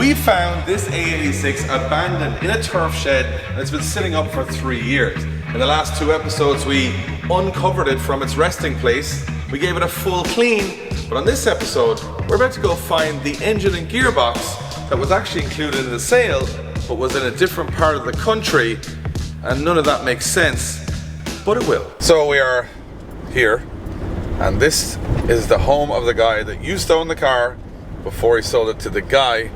We found this AE86 abandoned in a turf shed and it's been sitting up for 3 years. In the last 2 episodes we uncovered it from its resting place, we gave it a full clean, but on this episode we're about to go find the engine and gearbox that was actually included in the sale but was in a different part of the country, and none of that makes sense, but it will. So we are here, and this is the home of the guy that used to own the car before he sold it to the guy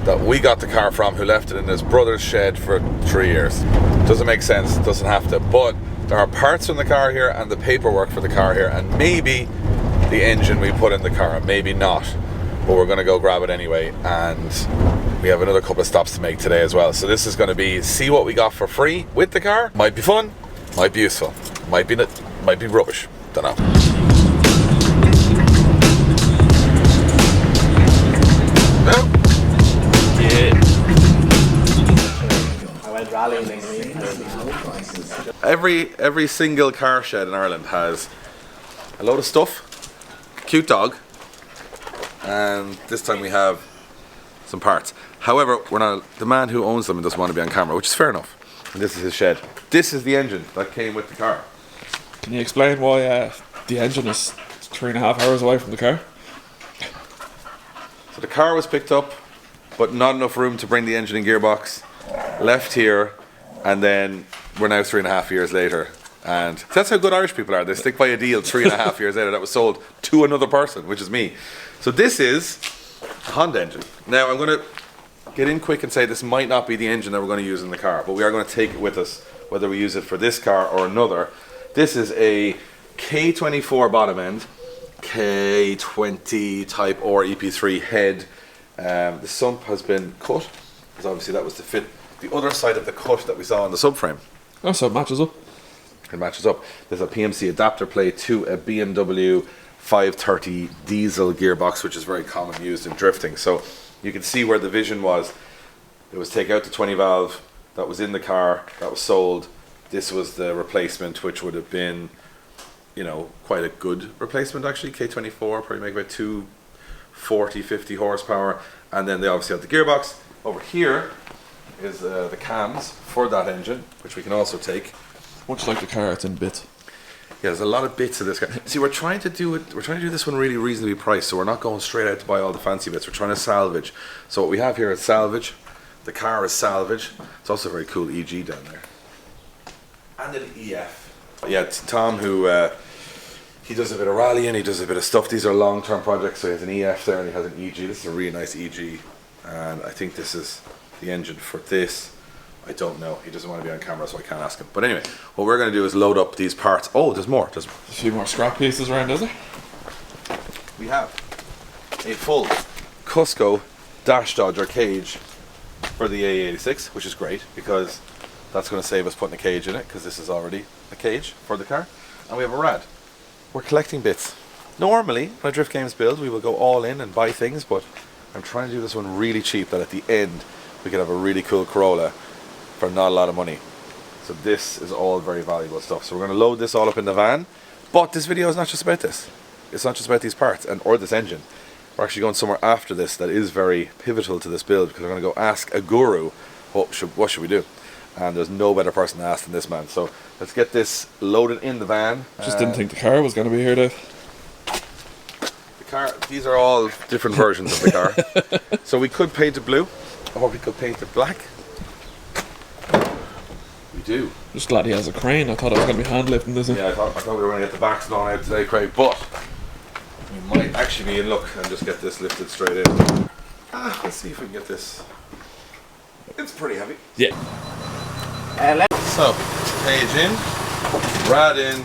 that we got the car from, who left it in his brother's shed for 3 years. Doesn't make sense, doesn't have to, but there are parts from the car here and the paperwork for the car here, and maybe the engine we put in the car, maybe not, but we're gonna go grab it anyway, and we have another couple of stops to make today as well. So this is gonna be see what we got for free with the car. Might be fun, might be useful, might be rubbish, don't know. Every single car shed in Ireland has a load of stuff, cute dog, and this time we have some parts. However, the man who owns them doesn't want to be on camera, which is fair enough. And this is his shed. This is the engine that came with the car. Can you explain why the engine is 3.5 hours away from the car? So the car was picked up, but not enough room to bring the engine and gearbox. Left here, and then we're now 3.5 years later. And that's how good Irish people are. They stick by a deal 3.5 years later that was sold to another person, which is me. So this is a Honda engine. Now I'm going to get in quick and say this might not be the engine that we're going to use in the car, but we are going to take it with us, whether we use it for this car or another. This is a K24 bottom end, K20 type or EP3 head. The sump has been cut, because obviously that was to fit the other side of the cut that we saw on the subframe. Oh, so it matches up. It matches up. There's a PMC adapter plate to a BMW 530 diesel gearbox, which is very common used in drifting. So you can see where the vision was. It was take out the 20 valve that was in the car, that was sold. This was the replacement, which would have been, you know, quite a good replacement actually. K24 probably make about 240, 50 horsepower, and then they obviously have the gearbox. Over here is the cams for that engine, which we can also take. Much like the car, it's in bits. Yeah, there's a lot of bits of this car. See, we're trying to do this one really reasonably priced, so we're not going straight out to buy all the fancy bits. We're trying to salvage. So what we have here is salvage. The car is salvage. It's also a very cool EG down there. And an EF. Yeah, it's Tom, who he does a bit of rallying, he does a bit of stuff. These are long-term projects, so he has an EF there and he has an EG. This is a really nice EG, and I think this is the engine for this. I don't know. He doesn't want to be on camera, so I can't ask him. But anyway, what we're going to do is load up these parts. Oh, there's more. There's a few more scrap pieces around, is there? We have a full Cusco dash dodger cage for the AE86, which is great because that's going to save us putting a cage in it, because this is already a cage for the car. And we have a rad. We're collecting bits. Normally, when a Drift Games build, we will go all in and buy things, but I'm trying to do this one really cheap, that at the end we could have a really cool Corolla for not a lot of money. So this is all very valuable stuff. So we're going to load this all up in the van, but this video is not just about this. It's not just about these parts or this engine. We're actually going somewhere after this that is very pivotal to this build, because we're going to go ask a guru what should we do, and there's no better person to ask than this man. So let's get this loaded in the van. Just didn't think the car was going to be here, Dave. The car, these are all different versions of the car. So we could paint it blue, or we could paint it black. We do. Just glad he has a crane. I thought I was going to be hand lifting this in. Yeah, I thought we were going to get the backs blown out today, Craig, but we might actually be in luck and just get this lifted straight in. Let's see if we can get this. It's pretty heavy. Yeah. So, cage in, rad in,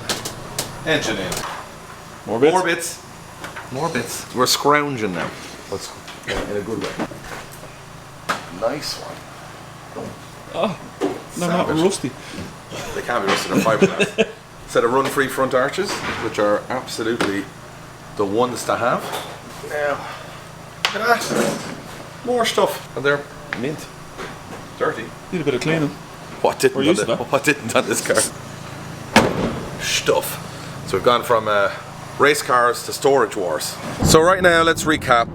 engine in. More bits? More bits. More bits. We're scrounging now. Let's, in a good way. Nice one. Oh, no, not rusty. They can't be rusty, they're fiberglass. Set of run-free front arches, which are absolutely the ones to have. Now, look at that. More stuff. And they're mint. Dirty. Need a bit of cleaning. What didn't on this car? Stuff. So we've gone from race cars to storage wars. So right now, let's recap.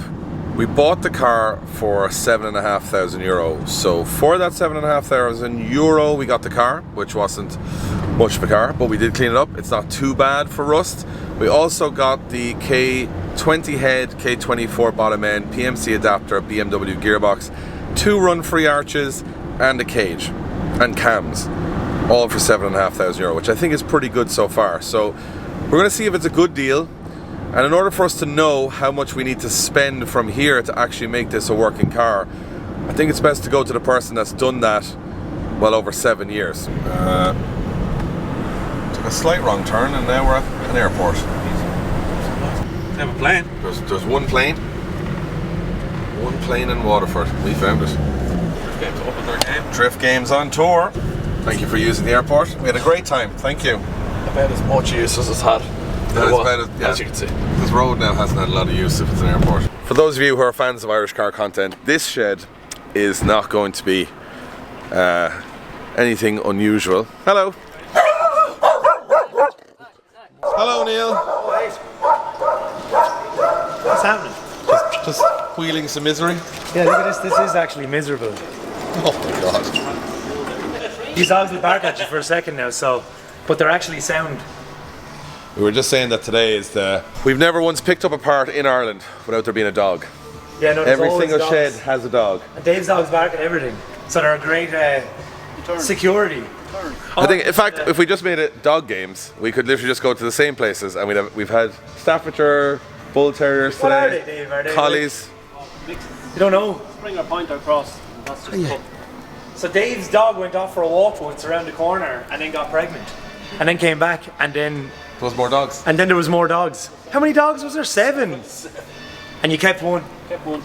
We bought the car for €7,500. So for that €7,500, we got the car, which wasn't much of a car, but we did clean it up. It's not too bad for rust. We also got the K20 head, K24 bottom end, PMC adapter, BMW gearbox, 2 run-free arches, and a cage, and cams, all for €7,500, which I think is pretty good so far. So we're going to see if it's a good deal. And in order for us to know how much we need to spend from here to actually make this a working car, I think it's best to go to the person that's done that well over 7 years. Took a slight wrong turn and now we're at an airport. They have a plane. There's one plane. One plane in Waterford. We found it. Drift Games up in their game. Drift Games on tour. Thank you for using the airport. We had a great time. Thank you. About as much use as it's had. As you can see. This road now hasn't had a lot of use if it's an airport. For those of you who are fans of Irish car content, this shed is not going to be anything unusual. Hello. Hello, Neil. What's happening? Just wheeling some misery. Yeah, look at this. This is actually miserable. Oh my god. These dogs will bark at you for a second now, but they're actually sound. We were just saying that today is we've never once picked up a part in Ireland without there being a dog. Yeah, no, Every always single dogs. shed has a dog. And Dave's dogs bark at everything, so they're a great security. I think, in fact, if we just made it dog games, we could literally just go to the same places, and we've had Staffordshire, Bull Terriers today. What are they, Dave? Are they Collies. You don't know. Bring a pointer across. And that's just cool. So Dave's dog went off for a walk once around the corner and then got pregnant, and then came back, and then There was more dogs. there was more dogs. How many dogs was there? 7. And you kept one. Kept one.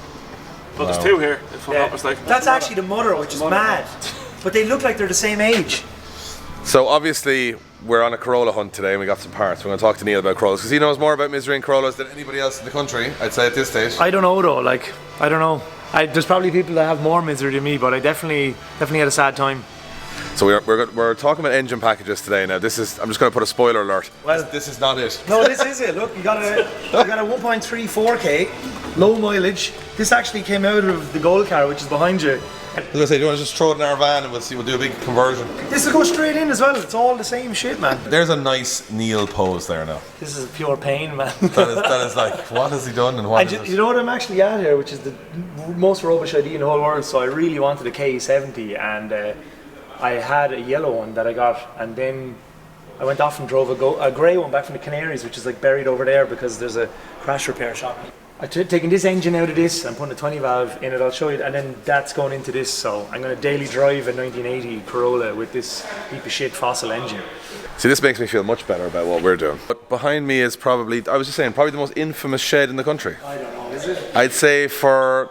Well, there's 2 here, if I'm Yeah. not mistaken. That's actually the mother, which is mad. But they look like they're the same age. So obviously, we're on a Corolla hunt today, and we got some parts. We're going to talk to Neil about Corollas, because he knows more about misery and Corollas than anybody else in the country, I'd say at this stage. I don't know though, I don't know. There's probably people that have more misery than me, but I definitely had a sad time. So we're talking about engine packages today. Now I'm just going to put a spoiler alert. Well, This is not it. no, this is it. Look, you got a 1.34k, low mileage. This actually came out of the gold car, which is behind you. I was going to say, do you want to just throw it in our van and we'll do a big conversion? This will go straight in as well. It's all the same shit, man. There's a nice Neil pose there now. This is pure pain, man. That is like, what has he done and what And is it? you know what I'm actually at here, which is the most rubbish idea in the whole world. So I really wanted a K70, and I had a yellow one that I got, and then I went off and drove a grey one back from the Canaries, which is like buried over there because there's a crash repair shop. I've taken this engine out of this and putting a 20 valve in it, I'll show you, and then that's going into this, so I'm going to daily drive a 1980 Corolla with this heap of shit fossil engine. See, this makes me feel much better about what we're doing. But behind me is probably the most infamous shed in the country. I don't know, is it? I'd say for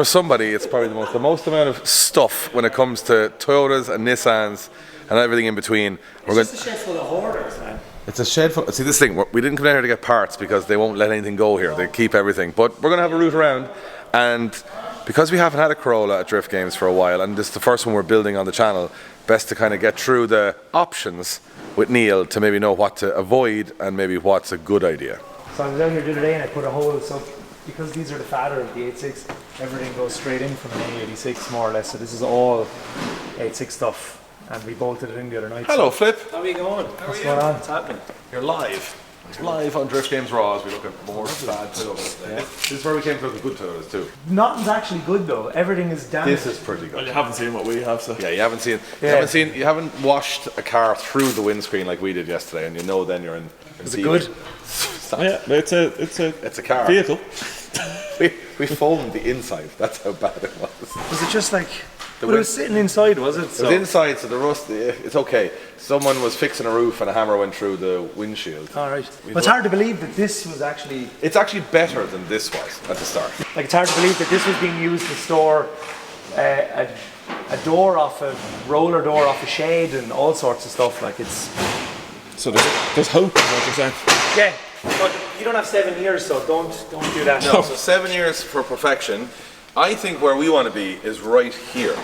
somebody, it's probably the most amount of stuff when it comes to Toyotas and Nissans and everything in between. It's just a shed full of hoarders, man. It's a shed full. See, this thing, we didn't come down here to get parts because they won't let anything go here. They keep everything. But we're going to have a route around, and because we haven't had a Corolla at Drift Games for a while, and this is the first one we're building on the channel, best to kind of get through the options with Neil to maybe know what to avoid and maybe what's a good idea. So I was out here the other day and I put a hole, so because these are the fatter of the 86, everything goes straight in from an AE86 more or less, so this is all 86 stuff. And we bolted it in the other night. Hello, Flip. How are you going? What's going on? What's happening? You're live. Live on Drift Games Raw as we look at more bad Toyotas. Yeah. This is where we came to look at good Toyotas too. Nothing's actually good though. Everything is damaged. This is pretty Well, good. you haven't seen what we have, so. Yeah, you haven't washed a car through the windscreen like we did yesterday, and you know then you're in. Is it good? Yeah, it's a car. vehicle. we foamed the inside. That's how bad it was. Was it just like... But it was sitting inside, was it? It was inside, so the rust, it's okay. Someone was fixing a roof and a hammer went through the windshield. Alright. But it's hard to believe that this was actually... It's actually better than this was at the start. Like, it's hard to believe that this was being used to store a door off a roller door off a shed and all sorts of stuff. Like, it's... So there's hope, is what you're saying. Yeah, but you don't have 7 years, so don't do that. No, so 7 years for perfection. I think where we want to be is right here,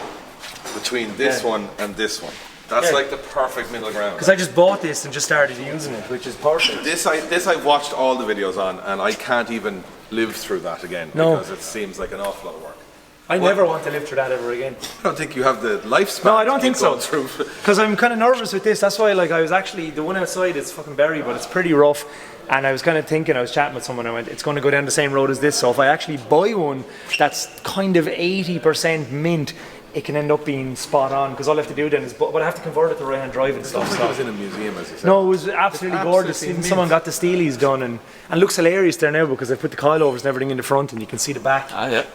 between this one and this one. That's like the perfect middle ground. Because I just bought this and just started using it, which is perfect. This I've watched all the videos on, and I can't even live through that again because it seems like an awful lot of work. I never want to live through that ever again. I don't think you have the lifespan. No, I don't think so. Through. Because I'm kind of nervous with this. That's why, like, I was actually the one outside. It's fucking berry, but it's pretty rough. And I was kind of thinking, I was chatting with someone. I went, it's going to go down the same road as this. So if I actually buy one that's kind of 80% mint, it can end up being spot on. Because all I have to do then is, but I have to convert it to right-hand drive and stuff. It was in a museum, as you said. No, it was absolutely gorgeous. Even someone got the steelies done, and looks hilarious there now because they put the coilovers and everything in the front, and you can see the back. Ah, yeah.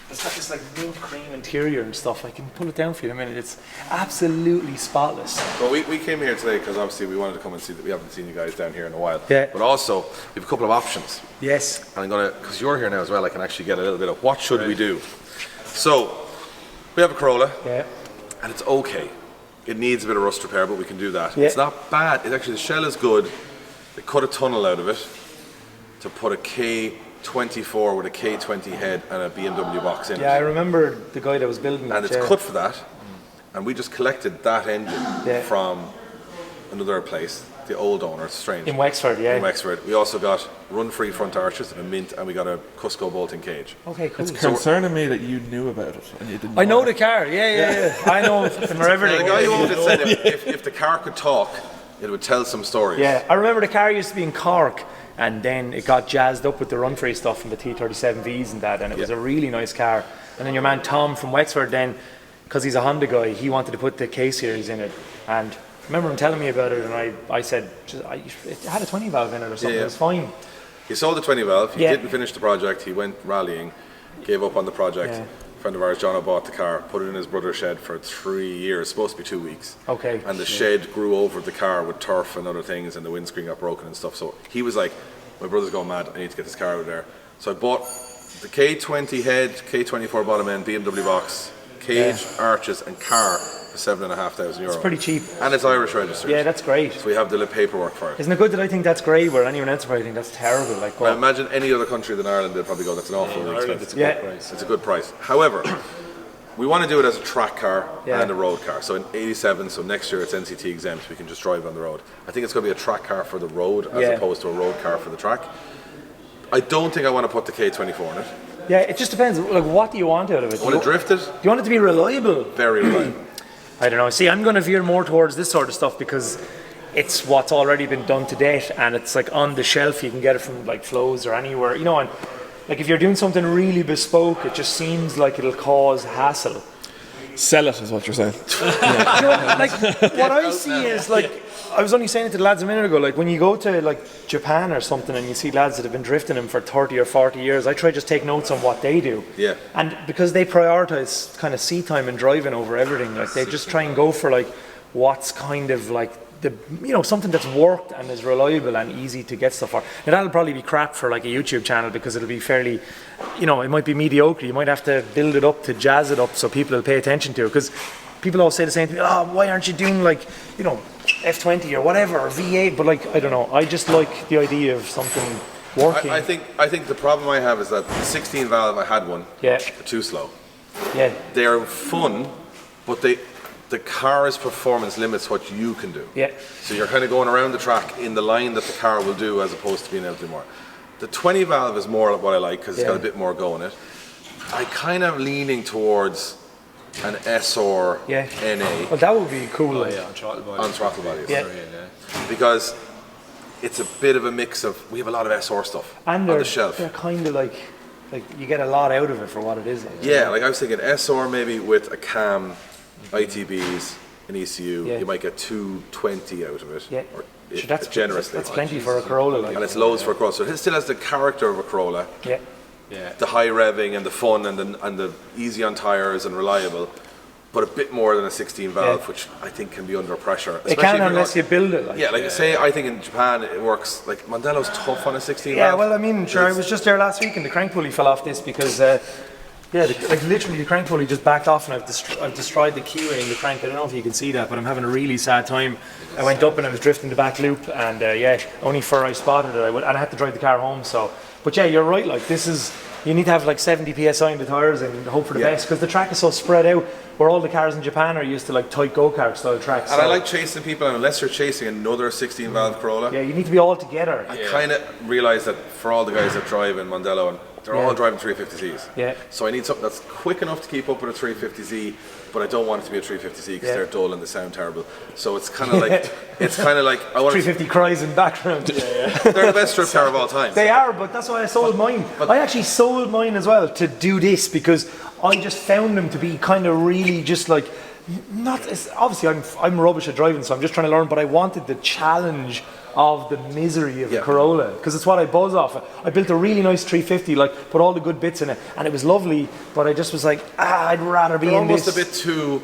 It's got this like mint cream interior and stuff. I can pull it down for you in a minute. It's absolutely spotless. Well, we came here today because obviously we wanted to come and see that we haven't seen you guys down here in a while. Yeah. But also, we have a couple of options. Yes. And I'm gonna, because you're here now as well, I can actually get a little bit of what should we do. So, we have a Corolla. Yeah. And it's okay. It needs a bit of rust repair, but we can do that. Yeah. It's not bad. It actually, the shell is good. They cut a tunnel out of it to put a K24 with a K20 head and a BMW box in it. Yeah, I remember the guy that was building it. And it's cut for that. And we just collected that engine from another place, the old owner. It's strange. In Wexford, yeah. In Wexford. We also got run-free front arches and a mint, and we got a Cusco bolting cage. Okay, cool. It's concerning me that you knew about it and you didn't. I know the car. Yeah. I know from everything. The guy who owned it said if the car could talk, it would tell some stories. Yeah, I remember the car used to be in Cork, and then it got jazzed up with the run-free stuff from the T37Vs and that, and it was a really nice car. And then your man Tom from Wexford, then, because he's a Honda guy, he wanted to put the K-Series in it. And I remember him telling me about it, and I said, it had a 20 valve in it or something, it was fine. He sold the 20 valve, he didn't finish the project, he went rallying, gave up on the project. Yeah. A friend of ours, John, bought the car, put it in his brother's shed for 3 years, supposed to be 2 weeks. Okay. And the shed grew over the car with turf and other things, and the windscreen got broken and stuff. So he was like, my brother's going mad, I need to get this car out of there. So I bought the K20 head, K24 bottom end, BMW box, cage, arches and car for €7,500. It's pretty cheap. And it's Irish registered. Yeah, that's great. So we have the paperwork for it. Isn't it good that I think that's great, where anyone else probably think that's terrible? Like, I imagine any other country than Ireland, they'd probably go, that's an awful expensive. It's a good price. It's a good price. However, we want to do it as a track car and a road car. So in 87, so next year it's NCT exempt, we can just drive on the road. I think it's going to be a track car for the road as opposed to a road car for the track. I don't think I want to put the K24 in it. Yeah, it just depends. Like, what do you want out of it? I want to drift it. Do you want it to be reliable? Very reliable. I don't know. See, I'm going to veer more towards this sort of stuff because it's what's already been done to date, and it's like on the shelf. You can get it from like Flows or anywhere, you know. And like if you're doing something really bespoke, it just seems like it'll cause hassle. Sell it, is what you're saying. You know, like what I see is like, I was only saying it to the lads a minute ago, like when you go to like Japan or something and you see lads that have been drifting them for 30 or 40 years, I try just take notes on what they do. Yeah. And because they prioritize kind of seat time and driving over everything, like they just try and go for like what's kind of like the, you know, something that's worked and is reliable and easy to get stuff for. Now that'll probably be crap for like a YouTube channel because it'll be fairly, you know, it might be mediocre. You might have to build it up to jazz it up so people will pay attention to it, because people always say the same thing, oh, why aren't you doing like, you know, F20 or whatever, or V8, but like, I don't know, I just like the idea of something working. I think the problem I have is that the 16 valve, I had one, Yeah. they're too slow. Yeah, They're fun, but the car's performance limits what you can do. yeah, So you're kind of going around the track in the line that the car will do as opposed to being able to do more. The 20 valve is more what I like because it's got a bit more go in it. I kind of leaning towards an SR NA well that would be cool. Oh yeah, on throttle body. on throttle bodies. Yeah. Because it's a bit of a mix of, we have a lot of SR stuff And on the shelf. they're kind of like you get a lot out of it for what it is. Like. Yeah, like I was thinking SR maybe with a cam, ITBs, an ECU, Yeah. you might get 220 out of it. Yeah, Or sure, that's generously. That's plenty for a Corolla. Like. And it's loads for a Corolla. So it still has the character of a Corolla, Yeah, Yeah. the high revving and the fun and the easy on tires and reliable, but a bit more than a 16 valve, which I think can be under pressure. it can unless you build it. Like. Yeah, like say I think in Japan it works, like Mondello's tough on a 16 Yeah, valve. well, I mean, sure, I was just there last week and the crank pulley fell off this because, like literally the crank pulley just backed off and I've destroyed the keyway in the crank. I don't know if you can see that, but I'm having a really sad time. I went up and I was drifting the back loop, and only for I spotted it, and I had to drive the car home. So, but yeah, you're right. Like this is You need to have like 70 psi in the tires and hope for the best, because the track is so spread out. Where all the cars in Japan are used to like tight go-kart style tracks. And I like chasing people, and unless you're chasing another 16 valve Corolla, Yeah, you need to be all together. I kind of realise that for all the guys that drive in Mondello, and they're all driving 350Zs. Yeah. So I need something that's quick enough to keep up with a 350Z, but I don't want it to be a 350Z because they're dull and they sound terrible. So it's kind of like I want 350 cries in background. They're the best strip car of all time. They are, but that's why I sold mine. I actually sold mine as well to do this, because I just found them to be kind of really just like, not as, obviously I'm rubbish at driving, so I'm just trying to learn, but I wanted the challenge of the misery of a Corolla, because it's what I buzz off. I built a really nice 350, like put all the good bits in it, and it was lovely, but I just was like, I'd rather be in this. Almost a bit too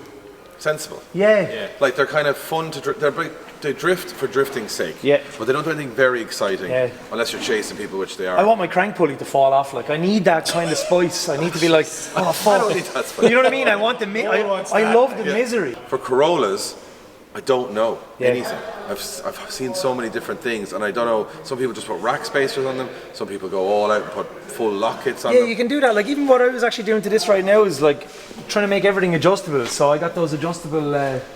sensible. Yeah. Like they're kind of fun to they drift for drifting's sake. Yeah. But they don't do anything very exciting unless you're chasing people, which they are. I want my crank pulley to fall off. Like, I need that kind of spice. I need to be like, oh fuck. I don't need that spice. You know what I mean? I want the I love the misery. For Corollas, I don't know anything. I've seen so many different things, and I don't know. Some people just put rack spacers on them. Some people go all out and put full lock kits on them. Yeah, you can do that. Like, even what I was actually doing to this right now is like trying to make everything adjustable. So I got those adjustable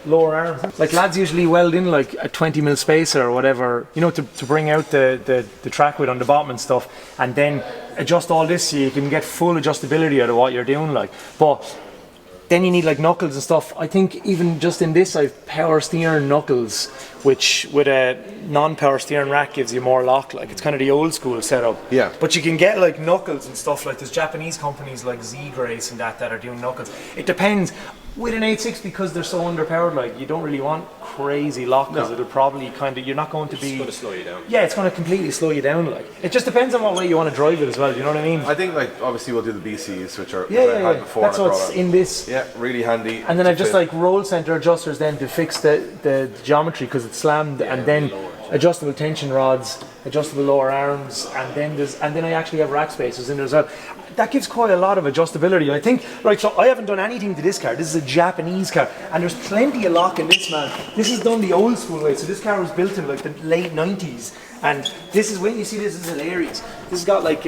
lower arms. Like, lads usually weld in like a 20mm spacer or whatever, you know, to bring out the track width on the bottom and stuff, and then adjust all this so you can get full adjustability out of what you're doing. Like, but then you need like knuckles and stuff. I think even just in this, I've power steering knuckles, which with a non-power steering rack gives you more lock. Like, it's kind of the old school setup. Yeah. But you can get like knuckles and stuff. Like, there's Japanese companies like Z-Grace and that are doing knuckles. It depends. With an 86, because they're so underpowered, like, you don't really want crazy lock, because it'll probably kind of, you're not going to be. It's going to slow you down. Yeah, it's going to completely slow you down. Like, it just depends on what way you want to drive it as well. Do you know what I mean? I think, like, obviously we'll do the BCs, which are Yeah. I had before. That's what's in this. Yeah, really handy. And then I've just like roll center adjusters then to fix the geometry, because it's slammed, and then adjustable tension rods, adjustable lower arms, and then I actually have rack spacers in there as well. That gives quite a lot of adjustability, I think. Right, so I haven't done anything to this car. This is a Japanese car, and there's plenty of lock in this, man. This is done the old school way. So this car was built in like the late 90s, and this is, when you see this is hilarious. This has got like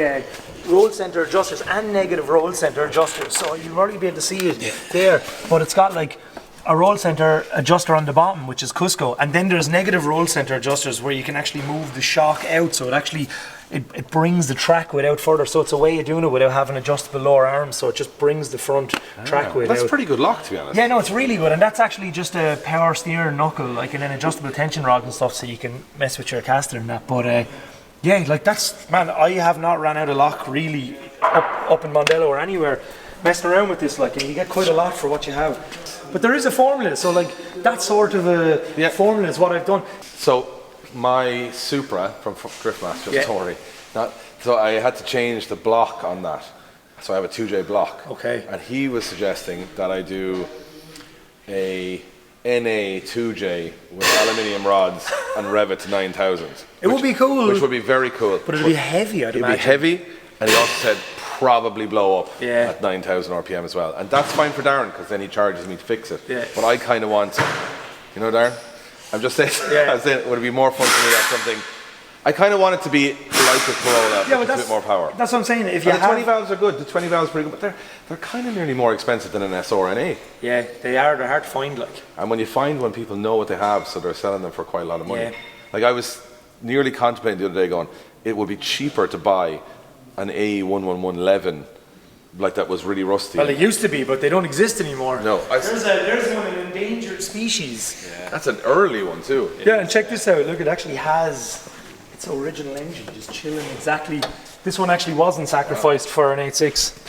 roll center adjusters and negative roll center adjusters, so you'll already be able to see it there. But it's got like a roll center adjuster on the bottom, which is Cusco, and then there's negative roll center adjusters where you can actually move the shock out, so it actually it brings the track width out further. So it's a way of doing it without having adjustable lower arms, so it just brings the front track width out. That's pretty good lock, to be honest. Yeah, no, it's really good, and that's actually just a power steering knuckle, like, and then adjustable tension rod and stuff, so you can mess with your caster and that. But yeah, like, that's, man, I have not ran out of lock really up in Mondello or anywhere messing around with this, like, and you get quite a lot for what you have. But there is a formula, so like that sort of a formula is what I've done. So my Supra from Driftmaster, Tory, so I had to change the block on that. So I have a 2J block. Okay. And he was suggesting that I do a NA 2J with aluminium rods and rev it to 9,000. It would be cool. Which would be very cool. But it'd be heavy, I'd imagine. It'd be heavy, and he also said probably blow up Yeah. at 9,000 RPM as well. And that's fine for Darren, because then he charges me to fix it. Yeah. But I kind of want, you know, Darren? I'm just saying, I'm saying, would it be more fun for me to have something? I kind of want it to be like a Corolla, but with a bit more power. That's what I'm saying. If you the have 20 valves are good. The 20 valves are pretty good, but they're kind of nearly more expensive than an SRNA. Yeah, they are. They're hard to find, like. And when you find when people know what they have, so they're selling them for quite a lot of money. Yeah. Like, I was nearly contemplating the other day, going, it would be cheaper to buy an AE111 like that was really rusty. Well, they used to be, but they don't exist anymore. No, there's one, an endangered species. Yeah. That's an early one too. Yeah, and check this out. Look, it actually has its original engine just chilling exactly. This one actually wasn't sacrificed for an 86.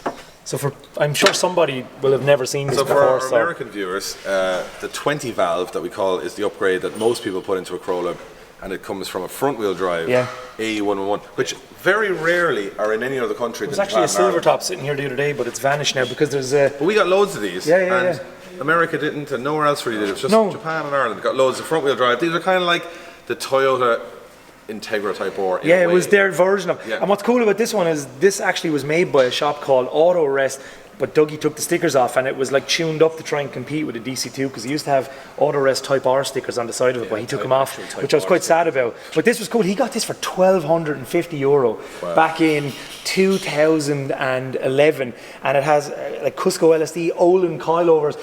So I'm sure somebody will have never seen this so before. For our American viewers, the 20 valve that we call is the upgrade that most people put into a Corolla, and it comes from a front wheel drive AE111, which very rarely are in any other country. There's actually a silver top sitting here the other day, but it's vanished now because there's a. But we got loads of these. Yeah. America didn't, and nowhere else really did. It was just Japan and Ireland got loads of front wheel drive. These are kind of like the Toyota Integra Type R. Yeah, it was their version of. Yeah. And what's cool about this one is this actually was made by a shop called Auto Rest. But Dougie took the stickers off, and it was like tuned up to try and compete with the DC2 because he used to have Autorest Type R stickers on the side of it, but he took them off, which I was quite sad about. But this was cool. He got this for €1,250 back in 2011, and it has like Cusco LSD, Olin coilovers,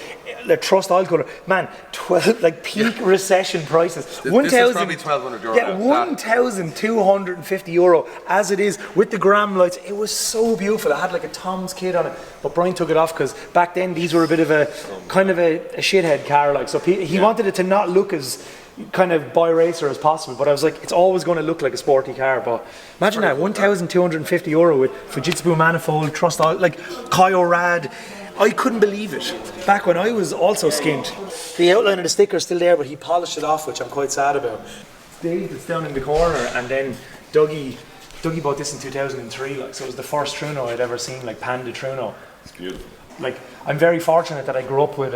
the Trust oil cooler. Man, 12 like peak recession prices. This is probably €1,200. Yeah, €1,250 as it is with the gram lights. It was so beautiful. It had like a Tom's kit on it, but Brian took it off because back then these were a bit of a kind of a shithead car, like, so he wanted it to not look as kind of boy racer as possible, but I was like, it's always going to look like a sporty car. But imagine that, €1,250 with Fujitsu manifold, Trust oil, like Kaio Rad. I couldn't believe it back when I was also skint. The outline of the sticker is still there, but he polished it off, which I'm quite sad about. Dave, it's down in the corner, and then Dougie bought this in 2003, like, so it was the first Truno I'd ever seen, like Panda Truno. It's beautiful. Like, I'm very fortunate that I grew up with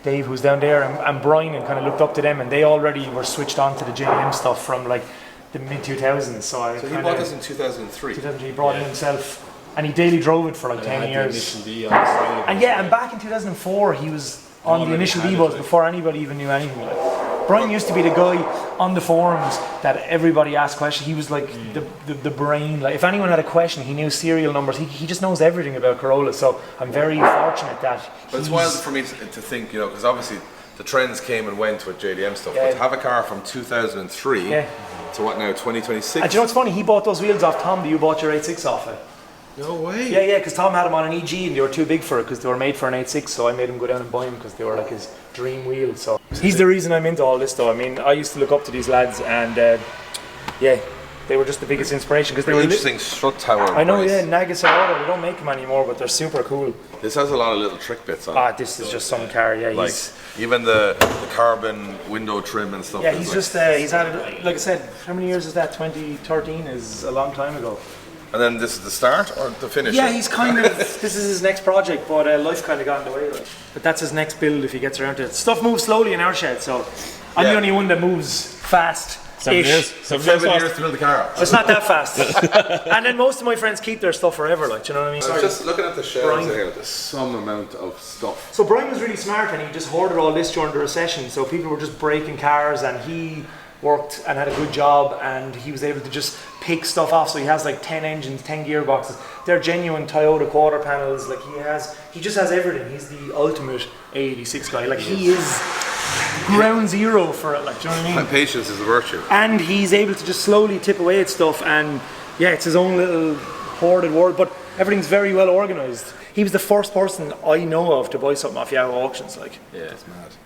Dave, who's down there, and Brian, and kind of looked up to them, and they already were switched on to the JM stuff from like the mid 2000s. So he bought this in 2003. 2003, he brought it himself, and he daily drove it for like 10 years. And back in 2004, he was on the initial debos before anybody even knew anything. Like, Brian used to be the guy on the forums that everybody asked questions. He was like the brain. Like, if anyone had a question, he knew serial numbers. He just knows everything about Corolla. So I'm very fortunate that. But it's wild for me to think, because obviously the trends came and went with JDM stuff. But to have a car from 2003 to what now, 2026? And do you know what's funny? He bought those wheels off Tom that you bought your 86 off it. No way. Yeah, because Tom had them on an EG and they were too big for it because they were made for an 86, so I made him go down and buy them because they were like his dream wheels. So he's the reason I'm into all this though. I mean, I used to look up to these lads, and they were just the biggest inspiration because they were interesting strut tower. I know, Nagasaki. They don't make them anymore, but they're super cool. This has a lot of little trick bits on it. This is just some car, like even the carbon window trim and stuff. Yeah, he's just he's had it, like I said, how many years is that? 2013 is a long time ago. And then this is the start or the finish? Yeah, he's kind of, this is his next project, but life kind of got in the way. Like. But that's his next build if he gets around to it. Stuff moves slowly in our shed, so I'm the only one that moves fast. 7 years. 7 years to build the car. It's not that fast. And then most of my friends keep their stuff forever, like, do you know what I mean? I was just looking at the shelves here, there's some amount of stuff. So Brian was really smart, and he just hoarded all this during the recession, so people were just breaking cars, and he worked and had a good job, and he was able to just pick stuff off. So he has like 10 engines, 10 gearboxes. They're genuine Toyota quarter panels. Like he just has everything. He's the ultimate AE86 guy. Like he is ground zero for it. Like, do you know what I mean? And patience is a virtue. And he's able to just slowly tip away at stuff, and it's his own little hoarded world. But everything's very well organised. He was the first person I know of to buy something off Yahoo auctions. Like, it's mad.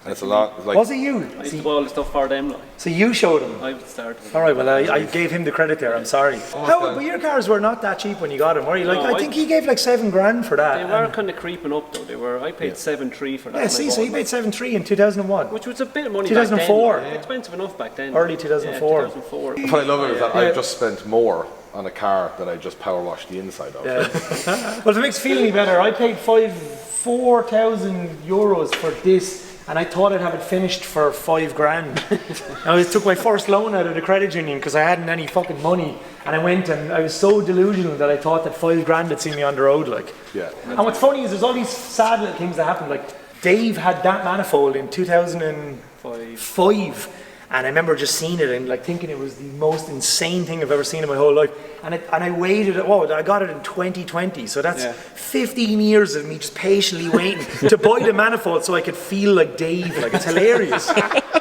And it's a lot. Like, was it you? I used to buy all the stuff for them. Like. So you showed him? I started. All right, well, I gave him the credit there. I'm sorry. But your cars were not that cheap when you got them, were you? Like, I think he gave like $7,000 for that. They were kind of creeping up though. They were. I paid 7,300 for that. Yeah, see, so he paid 7,300 in 2001. Which was a bit of money 2004. back then. Expensive enough back then. Early 2004. Yeah, 2004. What I love it is that I've just spent more on a car that I just power washed the inside of. Yeah. Well, if it makes you feel any better, I paid €4,000 for this. And I thought I'd have it finished for $5,000. I took my first loan out of the credit union because I hadn't any fucking money. And I went, and I was so delusional that I thought that $5,000 would see me on the road. Like. Yeah. And what's funny is there's all these sad little things that happened. Like Dave had that manifold in 2005. And I remember just seeing it and like thinking it was the most insane thing I've ever seen in my whole life. And I waited, I got it in 2020. So that's 15 years of me just patiently waiting to buy the manifold so I could feel like Dave. Like, it's hilarious.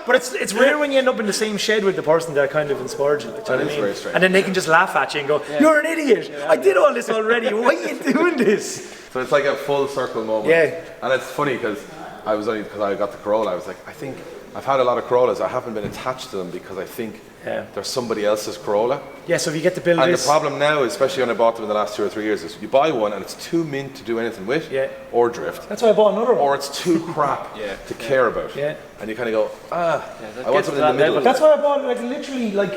But it's rare when you end up in the same shed with the person that kind of inspired you. Like, do you know what I mean? Very strange. And then they can just laugh at you and go, you're an idiot. I did all this already. Why are you doing this? So it's like a full circle moment. Yeah. And it's funny because I got the Corolla, I was like, I think I've had a lot of Corollas. I haven't been attached to them because I think there's somebody else's Corolla. Yeah, so if you get to build and this... the problem now, especially when I bought them in the last 2 or 3 years, is you buy one and it's too mint to do anything with or drift. That's why I bought another one. Or it's too crap to care about. Yeah. And you kind of go, I want something in the middle. That's why I bought it. Like, literally, like,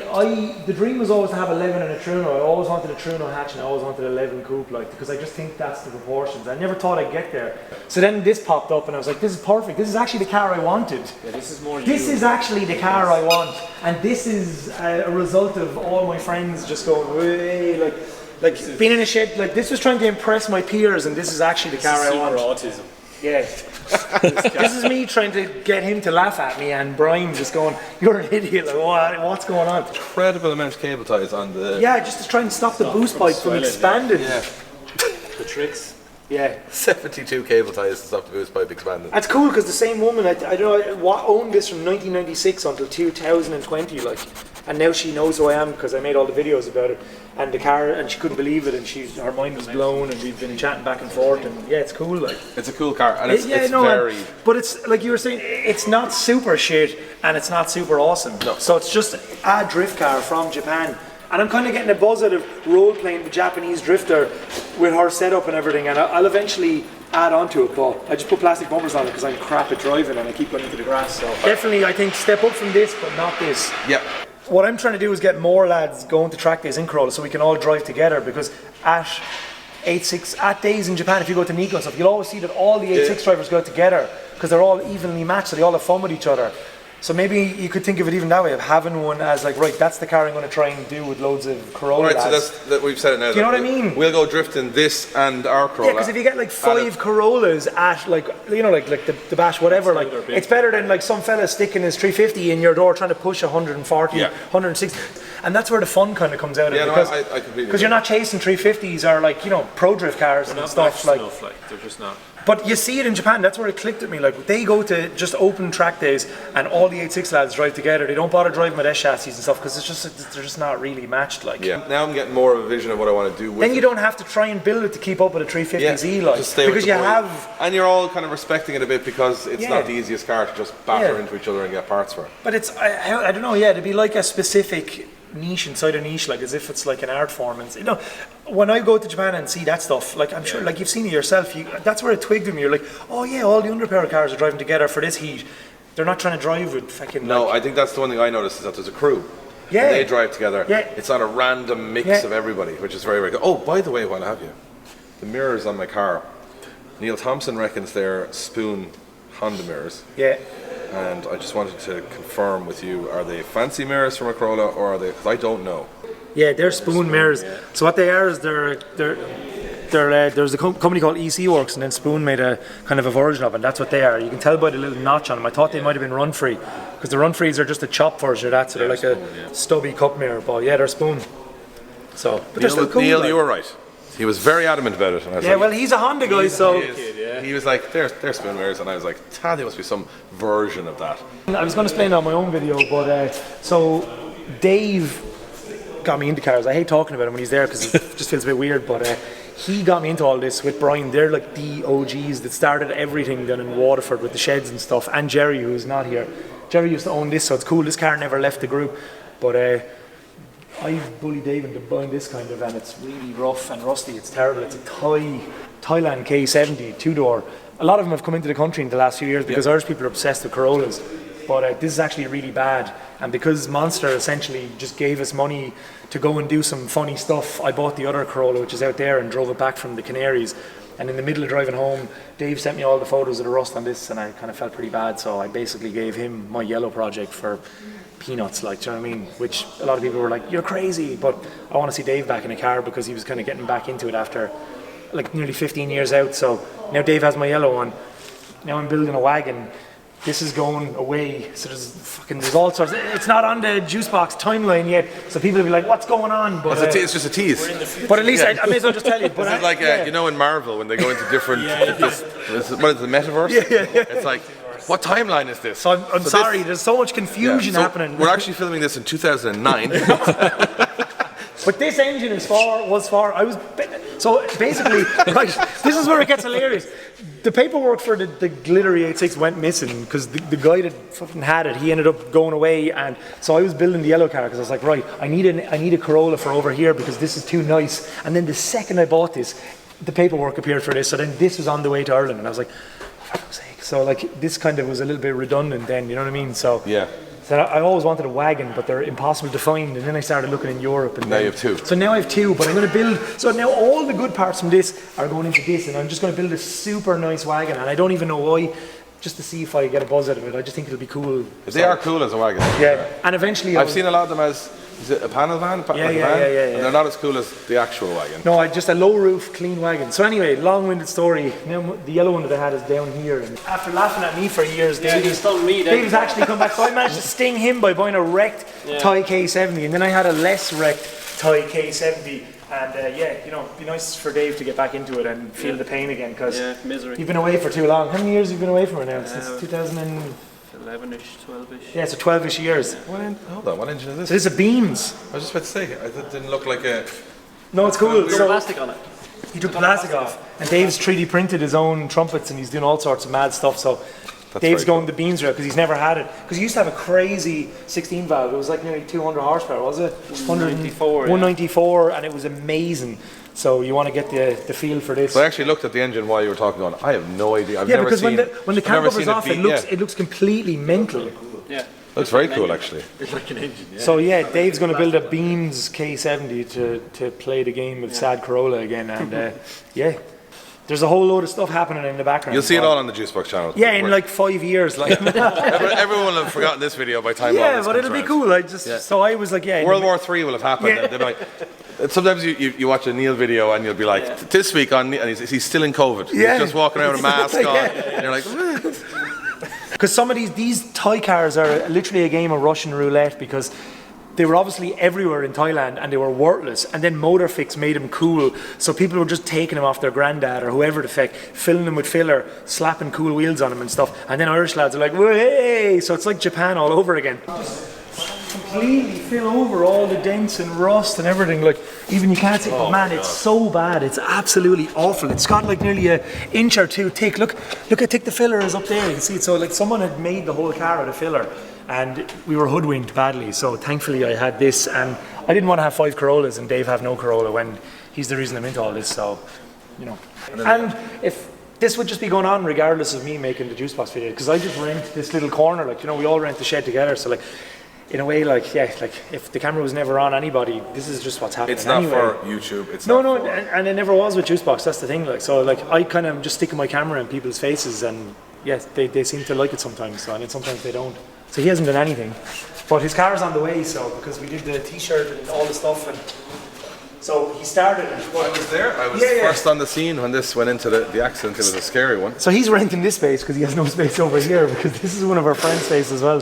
the dream was always to have 11 in a Truno. I always wanted a Truno hatch and I always wanted 11 coupe, like, because I just think that's the proportions. I never thought I'd get there. So then this popped up and I was like, this is perfect. This is actually the car I wanted. Yeah, this is more. This is actually the car I want. And this is a result of all my friends just going, way, like, like being in a shed, like this was trying to impress my peers, and this is actually the car I want. autism. Yeah. This is me trying to get him to laugh at me, and Brian just going, "You're an idiot! Like, what's going on?" Incredible amount of cable ties on the. Yeah, just to try and stop the boost pipe from expanding. Yeah. The tricks. Yeah. 72 cable ties to stop the boost pipe expanding. That's cool because the same woman, I don't know, owned this from 1996 until 2020, like, and now she knows who I am because I made all the videos about it, and the car, and she couldn't believe it, and her mind was blown, and we've been chatting back and forth, and yeah, it's cool, like. It's a cool car, and it's very. But it's like you were saying, it's not super shit, and it's not super awesome. No. So it's just a drift car from Japan. And I'm kind of getting a buzz out of role-playing the Japanese drifter with her setup and everything, and I'll eventually add on to it, but I just put plastic bumpers on it because I'm crap at driving and I keep going into the grass, so definitely I think step up from this, but not this. Yep. What I'm trying to do is get more lads going to track days in Corolla so we can all drive together, because at 86, at days in Japan, if you go to Nico and stuff, you'll always see that all the 86 drivers go out together because they're all evenly matched, so they all have fun with each other. So maybe you could think of it even that way, of having one as like, right, that's the car I'm going to try and do with loads of Corolla. Alright, so that we've said it now. Do you know what I mean? We'll go drifting this and our Corolla. Yeah, because if you get like 5 Corollas at like, you know, like the bash, whatever, like it's better than like some fella sticking his 350 in your door trying to push 140, 160. And that's where the fun kind of comes out of it. Because I completely because you're not chasing 350s or like, you know, pro drift cars and stuff like. They're just not. But you see it in Japan, that's where it clicked at me. Like, they go to just open track days and all the 86 lads drive together. They don't bother driving with S chassis and stuff because they're just not really matched. Like, yeah. Now I'm getting more of a vision of what I want to do with then you don't have to try and build it to keep up with a 350Z, like, just stay because with you the boy. have. And you're all kind of respecting it a bit because it's not the easiest car to just batter into each other and get parts for. But it's, I don't know, it'd be like a specific niche inside a niche, like as if it's like an art form. And you know, when I go to Japan and see that stuff, like I'm sure, like you've seen it yourself, that's where it twigged with me. You're like, oh yeah, all the underpower cars are driving together for this heat. They're not trying to drive with fucking. No, like, I think that's the one thing I noticed is that there's a crew. Yeah. And they drive together. Yeah. It's not a random mix of everybody, which is very, very good. Oh, by the way, while I have you, the mirrors on my car, Neil Thompson reckons they're Spoon Honda mirrors. Yeah. And I just wanted to confirm with you, are they fancy mirrors from a Corolla or are they, because I don't know. Yeah, they're Spoon mirrors. Yeah. So what they are is there's a company called EC Works, and then Spoon made a kind of a version of it, and that's what they are. You can tell by the little notch on them. I thought they might have been run free, because the run frees are just a chop version of that, so they're like a stubby cup mirror, but yeah, they're Spoon. So, but they're still cool. Neil, like. You were right. He was very adamant about it. And I was like, well, he's a Honda guy, so... He was like, they're Spoon mirrors, and I was like, there must be some version of that. I was going to explain it on my own video, but so Dave got me into cars. I hate talking about him when he's there because it just feels a bit weird, but he got me into all this with Brian. They're like the OGs that started everything down in Waterford with the sheds and stuff, and Jerry, who's not here. Jerry used to own this, so it's cool. This car never left the group, but I bullied Dave into buying this kind of, and it's really rough and rusty. It's terrible. It's a Thailand K70 two-door. A lot of them have come into the country in the last few years because Irish people are obsessed with Corollas, but this is actually really bad. And because Monster essentially just gave us money to go and do some funny stuff, I bought the other Corolla, which is out there, and drove it back from the Canaries. And in the middle of driving home, Dave sent me all the photos of the rust on this, and I kind of felt pretty bad, so I basically gave him my yellow project for peanuts, like, do you know what I mean? Which a lot of people were like, you're crazy, but I want to see Dave back in a car because he was kind of getting back into it after like nearly 15 years out. So now Dave has my yellow one. Now I'm building a wagon. This is going away, so there's all sorts. It's not on the Juicebox timeline yet, so people will be like, "What's going on?" But it's just a tease. But at least I may as well just tell you. But it's like you know, in Marvel when they go into different. What is the metaverse? Yeah. It's like, what timeline is this? So I'm sorry. There's so much confusion happening. We're actually filming this in 2009. But this engine so basically, right, this is where it gets hilarious. The paperwork for the glittery 86 went missing because the guy that fucking had it, he ended up going away, and so I was building the yellow car because I was like, right, I need a Corolla for over here because this is too nice. And then the second I bought this, the paperwork appeared for this, so then this was on the way to Ireland, and I was like, for fuck's sake. So like this kind of was a little bit redundant then, you know what I mean? So yeah. So I always wanted a wagon, but they're impossible to find. And then I started looking in Europe. And now you have two. So now I have two, but I'm going to build. So now all the good parts from this are going into this, and I'm just going to build a super nice wagon. And I don't even know why, just to see if I get a buzz out of it. I just think it'll be cool. They are cool as a wagon. Yeah, and eventually I've seen a lot of them as Is it a panel van? Yeah. And they're not as cool as the actual wagon. No, just a low roof, clean wagon. So anyway, long-winded story. Now the yellow one that I had is down here. And after laughing at me for years, Dave's actually come back. So I managed to sting him by buying a wrecked Thai K70, and then I had a less wrecked Thai K70. And it'd be nice for Dave to get back into it and feel the pain again, because you've been away for too long. How many years have you been away from it now? Since 2011-ish, 12-ish. Yeah, so 12-ish years. Hold on, what engine is this? So this is a Beams. I was just about to say, it didn't look like a... No, it's cool. There's plastic on it. He took the plastic off, and Dave's 3D printed his own trumpets, and he's doing all sorts of mad stuff. So Dave's going the Beams route because he's never had it. Because he used to have a crazy 16 valve. It was like nearly 200 horsepower, was it? 194. 194, and it was amazing. So you want to get the feel for this. So I actually looked at the engine while you were talking on. I have no idea. I've never because seen when the camera goes off, it looks completely mental. Yeah. Looks very cool, actually. It's like an engine. Yeah. So yeah, Dave's going to build a Beams K70 to play the game with Sad Corolla again, and there's a whole load of stuff happening in the background. You'll see it all on the Juicebox channel. Yeah, in like 5 years. Like everyone will have forgotten this video by the time. Yeah, but it'll be cool. So I was like, World War III will have happened. Yeah. And they'll be like, sometimes you watch a Neil video and you'll be like, this week on, and he's still in COVID. Yeah. He's just walking around with a mask on. And you're like, because some of these Thai cars are literally a game of Russian roulette, because they were obviously everywhere in Thailand and they were worthless, and then Motorfix made them cool, so people were just taking them off their granddad or whoever the feck, filling them with filler, slapping cool wheels on them and stuff, and then Irish lads are like, hey, so it's like Japan all over again. Completely fill over all the dents and rust and everything, like even you can't see, but man, it's so bad, it's absolutely awful. It's got like nearly an inch or two thick. Look how thick the filler is up there, you can see it. So like someone had made the whole car out of filler, and we were hoodwinked badly. So thankfully I had this, and I didn't want to have 5 Corollas and Dave have no Corolla when he's the reason I'm into all this. So and if this would just be going on regardless of me making the Juicebox video, because I just rent this little corner, like we all rent the shed together, so like in a way, like if the camera was never on anybody, this is just what's happening. it's not anyway. for YouTube. It's No, not for... and it never was with Juicebox. That's the thing. Like, so, like I kind of just sticking my camera in people's faces, and yes, they seem to like it sometimes. So, and then sometimes they don't. So he hasn't done anything, but his car's on the way. So because we did the T-shirt and all the stuff, and so he started. I was there. I was first on the scene when this went into the accident. It was a scary one. So he's renting this space because he has no space over here, because this is one of our friends' spaces as well.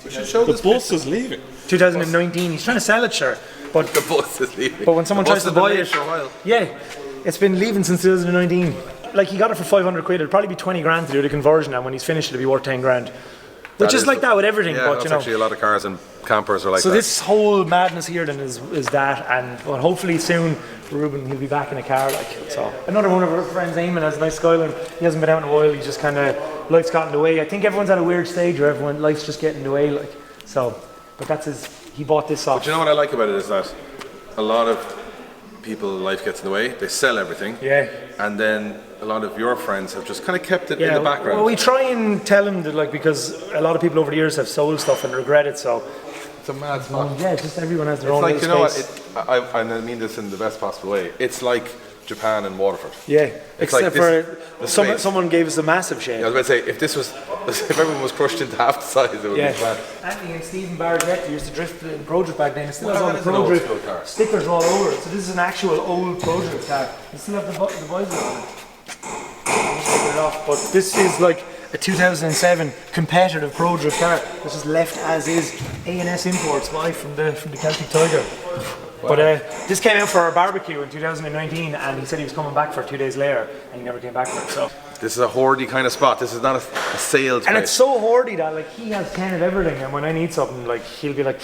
We should show The this. bus is leaving. 2019. He's trying to sell it, sure, but The bus is leaving. But when someone The tries bus to has buy been it, late for a while. yeah, it's been leaving since 2019. Like he got it for 500 quid. It'll probably be 20 grand to do the conversion, and when he's finished, it'll be worth 10 grand. Which is like that with everything, Yeah, but that's you know. actually a lot of cars and campers are like So that. this whole madness here then is that, and well, hopefully soon Ruben he'll be back in a car like so. Another one of our friends, Eamon, has a nice Skyline. He hasn't been out in a while. He just kind of life's got in the way. I think everyone's at a weird stage where life's just getting in the way, like so. But that's his. He bought this off. But you know what I like about it is that a lot of people, life gets in the way. They sell everything. Yeah. And then a lot of your friends have just kind of kept it in the background. Well, we try and tell him that, like, because a lot of people over the years have sold stuff and regret it. So It's a mad spot. yeah, just everyone has their It's own like, little you know space. what, and I mean this in the best possible way. It's like Japan and Waterford. Yeah, It's except like for the space. someone gave us a massive shade. I was about to say, if everyone was crushed into half the size, it would be flat. Anthony and Stephen Barrett used to drift in Pro Drift back then. It still has all That the is an Pro old Drift school car. stickers all over it. So this is an actual old Pro Drift car. You still have the visor on it. I'm just taking it off. But this is like a 2007 competitive Pro Drift car. This is left as is. A&S imports live from the Celtic Tiger. But this came out for our barbecue in 2019, and he said he was coming back for 2 days later, and he never came back for it. So. This is a hoardy kind of spot. This is not a sales And place. it's so hoardy that like he has 10 of everything, and when I need something, like he'll be like,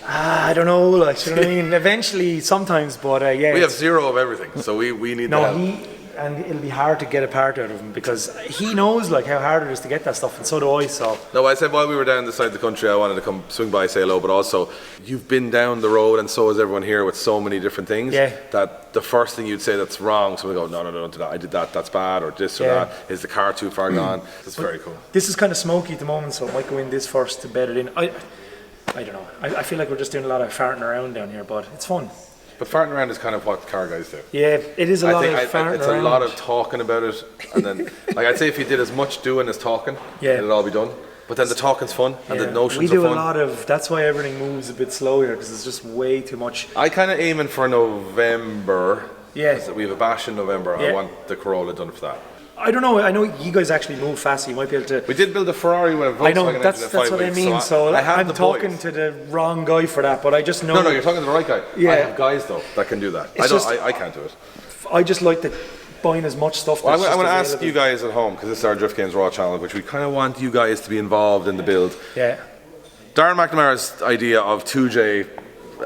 I don't know, like, you know what I mean? Eventually, sometimes, but yeah. We have zero of everything, so we need No, that. and it'll be hard to get a part out of him because he knows like how hard it is to get that stuff, and so do I. So No, I said while we were down this side of the country, I wanted to come swing by, say hello, but also you've been down the road, and so has everyone here with so many different things. Yeah. That the first thing you'd say that's wrong, someone go, no, don't do that. I did that. That's bad, or this or Yeah. that. Is the car too far gone? It's very cool. this is kind of smoky at the moment, so I might go in this first to bed it in. I don't know. I feel like we're just doing a lot of farting around down here, but it's fun. But farting around is kind of what car guys do. Yeah, it is a lot of farting it's around. a lot of talking about it, and then like I'd say if you did as much doing as talking, Yeah. it'd all be done. But then the talking's fun and the notions we are do fun. a lot of. That's why everything moves a bit slow here because it's just way too much. I kind of aiming for November. Yeah. 'Cause we have a bash in November. I Yeah. want the Corolla done for that. I don't know. I know you guys actually move fast. So you might be able to. We did build a Ferrari with a Volkswagen I know engine that's in 5 what I weeks, mean. So I have I'm the talking boys. to the wrong guy for that. But I just know. No, you're talking to the right guy. Yeah. I have guys though that can do that. It's just- I can't do it. I just like to buying as much stuff. Well, That's I'm going to just ask you available. guys at home because this is our Drift Games Raw channel, which we kind of want you guys to be involved in the build. Yeah. Darren McNamara's idea of 2J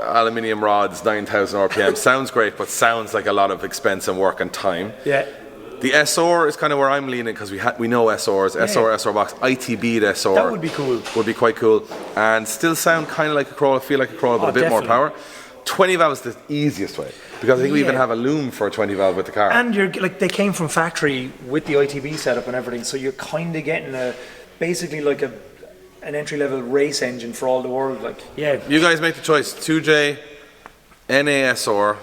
aluminium rods, 9,000 RPM sounds great, but sounds like a lot of expense and work and time. Yeah. The SR is kind of where I'm leaning because we know SRs, SR box, ITB'd SR. That would be cool. Would be quite cool, and still sound kind of like a Corolla, feel like a Corolla, but a bit definitely. more power. 20 valve is the easiest way because I think we even Yeah. have a loom for a 20 valve with the car. And you're like they came from factory with the ITB setup and everything, so you're kind of getting basically like an entry level race engine for all the world. Like You guys make the choice: 2J, NASR.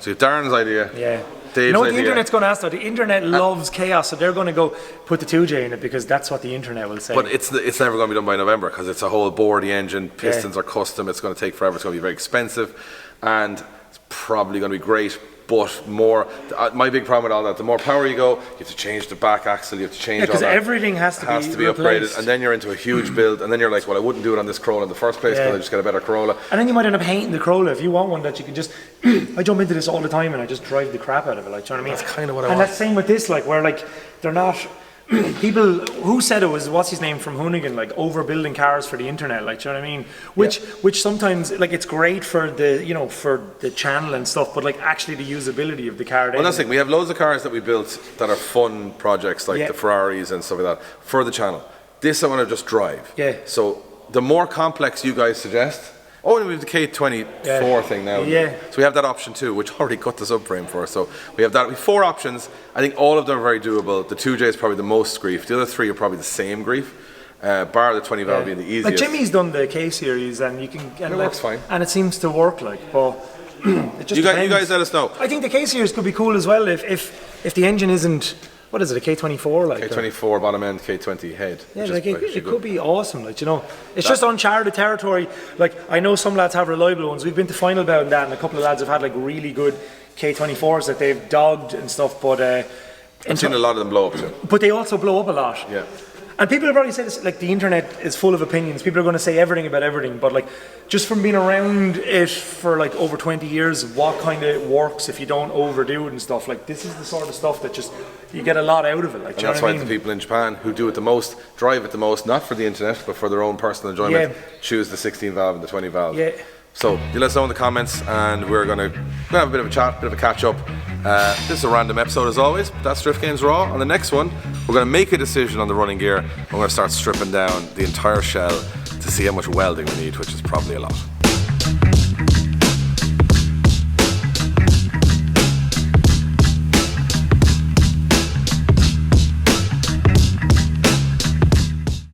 So Darren's idea. yeah. Dave's You know what the idea. internet's going to ask though? The internet loves chaos, so they're going to go put the 2J in it because that's what the internet will say. But it's never going to be done by November because it's a whole bore the engine. Pistons are custom. It's going to take forever. It's going to be very expensive, and it's probably going to be great. But more, my big problem with all that, the more power you go, you have to change the back axle. You have to change all because that. everything has to be upgraded, replaced. and then you're into a huge build, and then you're like, well, I wouldn't do it on this Corolla in the first place because Yeah. I just got a better Corolla. And then you might end up hating the Corolla if you want one that you can just. I jump into this all the time and I just drive the crap out of it. Like, do you know what I mean? That's kind of what I And want. that's same with this, like, where like they're not. People who said it was what's his name from Hoonigan, like overbuilding cars for the internet, like, do you know what I mean? Which sometimes like it's great for the for the channel and stuff, but like actually the usability of the car. Well, that's the thing. We have loads of cars that we built that are fun projects, like Yeah. the Ferraris and stuff like that, for the channel. This I want to just drive. Yeah. So the more complex you guys suggest. Oh, and we have the K24 thing now. Yeah. So we have that option too, which already cut the subframe for us. So we have that. We have 4 options. I think all of them are very doable. The 2J is probably the most grief. The other 3 are probably the same grief, bar the 20 valve being the easiest. Like Jimmy's done the K series, and you can and it works fine. and it seems to work. Like, but it just You depends. guys let us know. I think the K series could be cool as well if the engine isn't. What is it? A K24 like? K24 bottom end, K20 head. Yeah, which like is it actually could be awesome. Like, it's just uncharted territory. Like, I know some lads have reliable ones. We've been to Final Bout and that, and a couple of lads have had like really good K24s that they've dogged and stuff. But I've seen a lot of them blow up too. but they also blow up a lot. Yeah. And people have probably said this, like the internet is full of opinions. People are going to say everything about everything, but like just from being around it for like over 20 years, what kind of works if you don't overdo it and stuff. Like this is the sort of stuff that just you get a lot out of it. Like, And that's why the people in Japan who do it the most, drive it the most, not for the internet, but for their own personal enjoyment, choose the 16 valve and the 20 valve. Yeah. So you let us know in the comments, and we're gonna have a bit of a chat, bit of a catch up. This is a random episode as always, but that's Drift Games Raw. On the next one, we're gonna make a decision on the running gear. We're gonna start stripping down the entire shell to see how much welding we need, which is probably a lot.